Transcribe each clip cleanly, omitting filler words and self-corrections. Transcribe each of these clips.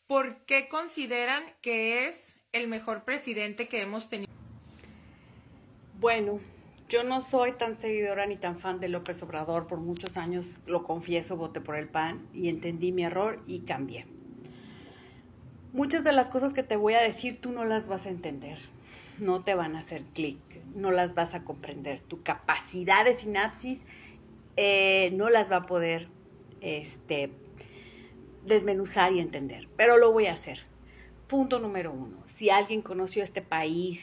¿Por qué consideran que es el mejor presidente que hemos tenido? Bueno, yo no soy tan seguidora ni tan fan de López Obrador. Por muchos años, lo confieso, voté por el PAN y entendí mi error y cambié. Muchas de las cosas que te voy a decir tú no las vas a entender, no te van a hacer clic, no las vas a comprender. Tu capacidad de sinapsis no las va a poder desmenuzar y entender, pero lo voy a hacer. Punto número 1. Si alguien conoció este país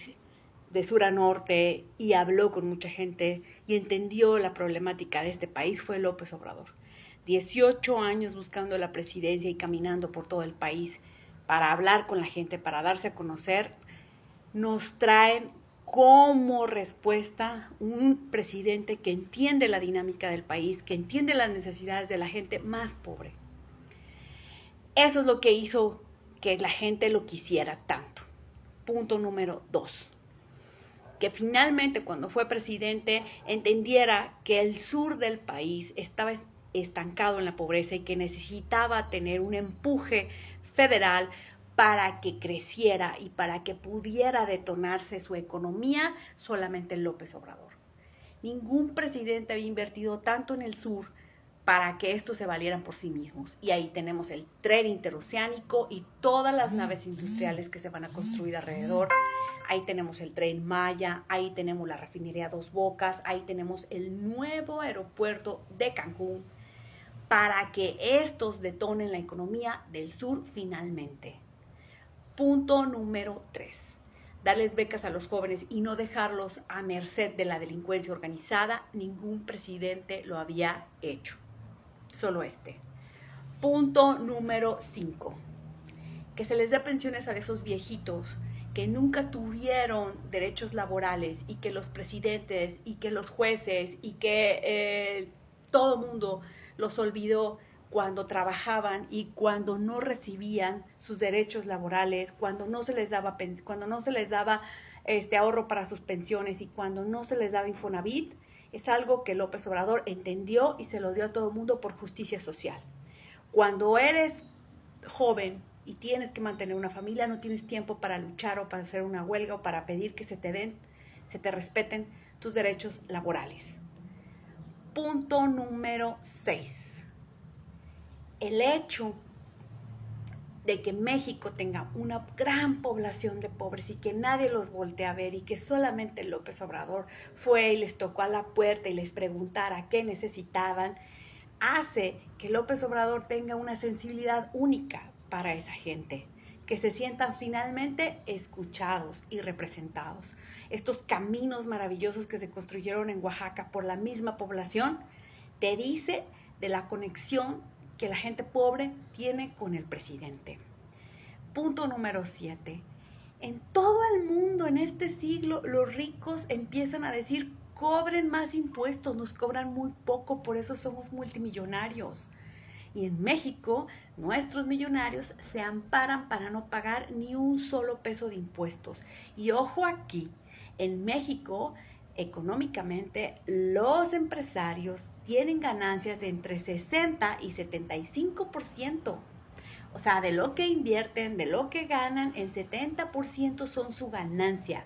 de sur a norte y habló con mucha gente y entendió la problemática de este país, fue López Obrador. 18 años buscando la presidencia y caminando por todo el país para hablar con la gente, para darse a conocer, nos traen como respuesta un presidente que entiende la dinámica del país, que entiende las necesidades de la gente más pobre. Eso es lo que hizo que la gente lo quisiera tanto. Punto número 2. Que finalmente cuando fue presidente entendiera que el sur del país estaba estancado en la pobreza y que necesitaba tener un empuje federal para que creciera y para que pudiera detonarse su economía solamente López Obrador. Ningún presidente había invertido tanto en el sur para que estos se valieran por sí mismos. Y ahí tenemos el tren interoceánico y todas las naves industriales que se van a construir alrededor. Ahí tenemos el Tren Maya, ahí tenemos la refinería Dos Bocas, ahí tenemos el nuevo aeropuerto de Cancún para que estos detonen la economía del sur finalmente. Punto número 3. Darles becas a los jóvenes y no dejarlos a merced de la delincuencia organizada. Ningún presidente lo había hecho. Solo este. Punto número 5. Que se les dé pensiones a esos viejitos que nunca tuvieron derechos laborales y que los presidentes y que los jueces y que todo mundo los olvidó cuando trabajaban y cuando no recibían sus derechos laborales, cuando no se les daba ahorro para sus pensiones y cuando no se les daba Infonavit. Es algo que López Obrador entendió y se lo dio a todo el mundo por justicia social. Cuando eres joven y tienes que mantener una familia, no tienes tiempo para luchar o para hacer una huelga o para pedir que se te respeten tus derechos laborales. Punto número 6. El hecho de que México tenga una gran población de pobres y que nadie los voltee a ver y que solamente López Obrador fue y les tocó a la puerta y les preguntara qué necesitaban, hace que López Obrador tenga una sensibilidad única para esa gente, que se sientan finalmente escuchados y representados. Estos caminos maravillosos que se construyeron en Oaxaca por la misma población, te dice de la conexión que la gente pobre tiene con el presidente. Punto número 7. En todo el mundo en este siglo los ricos empiezan a decir: cobren más impuestos, nos cobran muy poco, por eso somos multimillonarios. Y en México, nuestros millonarios se amparan para no pagar ni un solo peso de impuestos. Y ojo aquí, en México, económicamente, los empresarios tienen ganancias de entre 60 y 75%. O sea, de lo que invierten, de lo que ganan, el 70% son su ganancia,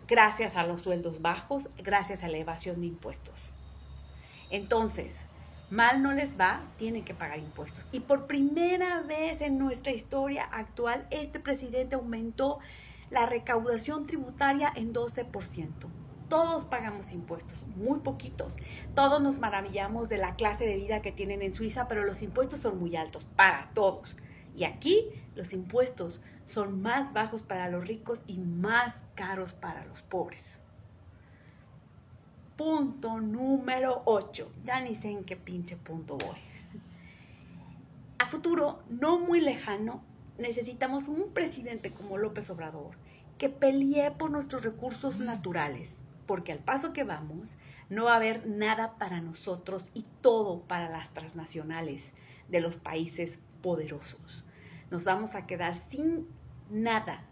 gracias a los sueldos bajos, gracias a la evasión de impuestos. Entonces, mal no les va, tienen que pagar impuestos. Y por primera vez en nuestra historia actual, este presidente aumentó la recaudación tributaria en 12%. Todos pagamos impuestos, muy poquitos. Todos nos maravillamos de la clase de vida que tienen en Suiza, pero los impuestos son muy altos para todos. Y aquí los impuestos son más bajos para los ricos y más caros para los pobres. Punto número 8. Ya ni sé en qué pinche punto voy. A futuro, no muy lejano, necesitamos un presidente como López Obrador que pelee por nuestros recursos naturales, porque al paso que vamos, no va a haber nada para nosotros y todo para las transnacionales de los países poderosos. Nos vamos a quedar sin nada,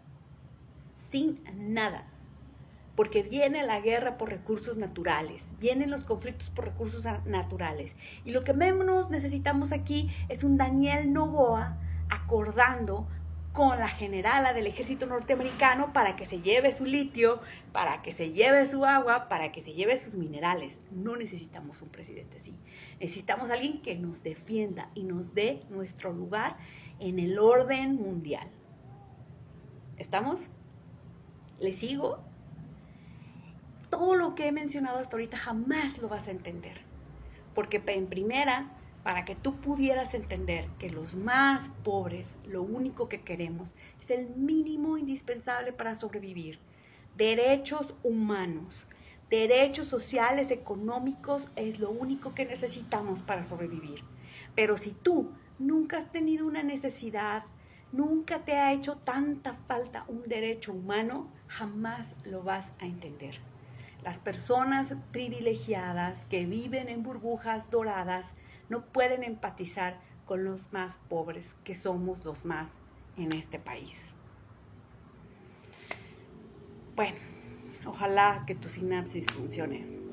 porque viene la guerra por recursos naturales, vienen los conflictos por recursos naturales. Y lo que menos necesitamos aquí es un Daniel Noboa acordando con la generala del ejército norteamericano para que se lleve su litio, para que se lleve su agua, para que se lleve sus minerales. No necesitamos un presidente así. Necesitamos a alguien que nos defienda y nos dé nuestro lugar en el orden mundial. ¿Estamos? ¿Le sigo? Todo lo que he mencionado hasta ahorita jamás lo vas a entender. Porque en primera, para que tú pudieras entender que los más pobres, lo único que queremos es el mínimo indispensable para sobrevivir. Derechos humanos, derechos sociales, económicos, es lo único que necesitamos para sobrevivir. Pero si tú nunca has tenido una necesidad, nunca te ha hecho tanta falta un derecho humano, jamás lo vas a entender. Las personas privilegiadas que viven en burbujas doradas no pueden empatizar con los más pobres, que somos los más en este país. Bueno, ojalá que tu sinapsis funcione.